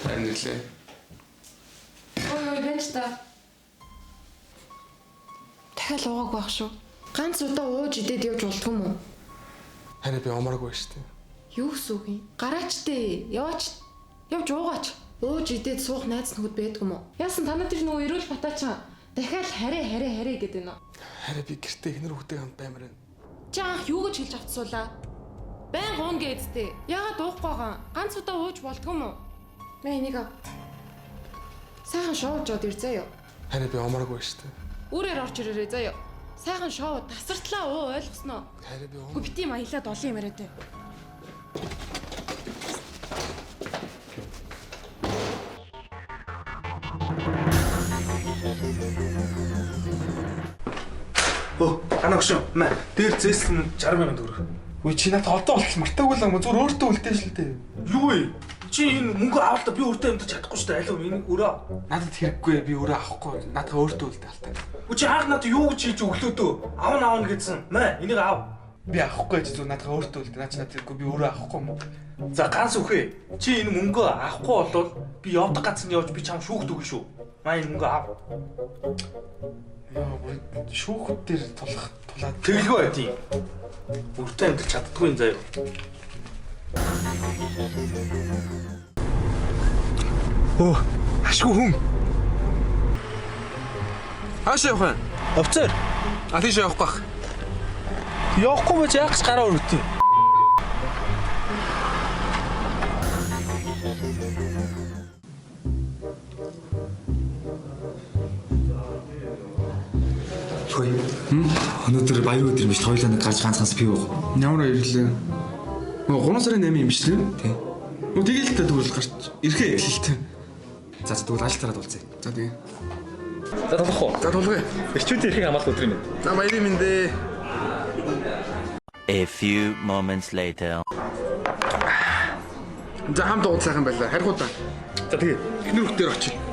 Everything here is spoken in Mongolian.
Харин нэлээ. Ой, бэнч та. Дахиад уугааг байх шүү. Ганц удаа ууж идээд явж болдгоо юм уу? Харин би омаргүй шүү дээ. Юу гэсэн үг юм? Гараач дээ. Яваач. Явж уугаач. Ууж идээд суух найз нөхөд байдг юм уу? Яасан танаа тэр нөгөө эрүүл батаачаа дахиад харээ гэдэг нь. Харин би гэртээ эхнэр хүүхдээ хамт баймар байна. Чи анх юу гэж хэлж авцсуулаа? Байн гуун гээдтэй. Яагаад уухгүй байгаа? Ганц удаа ууж болдгоо юм уу? Мэ энийг аа. Сайхан шоуж жоод ир заяа. Харин би омаргүй шүү дээ. Үрээр орж ирээрээ заяа. Сайхан шоу тасартлаа уу ойлгосноо? Харин би Үгүй бити маялаад олон юм яриад. Анагш мэ дээр зээсэн 60,000 төгрөг. Үгүй чи надад олдоо болчих мартаагүй л юм зүгээр өөртөө үлдээж л дээ. Юу вэ? Чи энэ мөнгө авалтаа би өөртөө юмдаж чадахгүй шүү дээ. Алив энэ өрөө. Надад хэрэггүй би өөрөө авахгүй. Надад өөртөө үлдээ алтай. Үгүй чи хаах надад юу гэж хийж өглөөдөө аавна гэдсэн. Мэ энийг аав. Би авахгүй ч зүгээр надад өөртөө үлдээ. Наач надад хэрэггүй би өөрөө авахгүй юм. За ганц үхээ. Чи энэ мөнгөө авахгүй болвол би явдаг газар нь явж би чам шүүхт өгнө шүү. Маа энэ мөнгөө аав. Яа шүүхт дээр тулаад тэгэлгүй бай тийм. Өөртөө амьд чаддгүй юм заяа. Оо, ашгүй хүн. Хаашаа явах вэ? Офицер. Атиш явах байх. Явахгүй байж яах гэж гараа өрөвтөө. Хөөе. Өнөөдөр баяр өдөр юм биш хоёулаа нэг гарч ганцхан пив уух. Ямар баярлаа. Оо 3 сарын 8 юм биш үү? Тий. Оо тэгэл л та тэгвэл гарч ирэхээ эхэлэлтэй. За тэгвэл ажил тараад уулзъя. За тэгээ. За толох уу? За тулгая. Эрчүүдийн эрхийг хамгаалах өдөр юм. За баярын мэндэ. A few moments later. За хамт уулзах юм байна. Харихуу та. За тэгээ. Эхнэр хүүхдээр очив.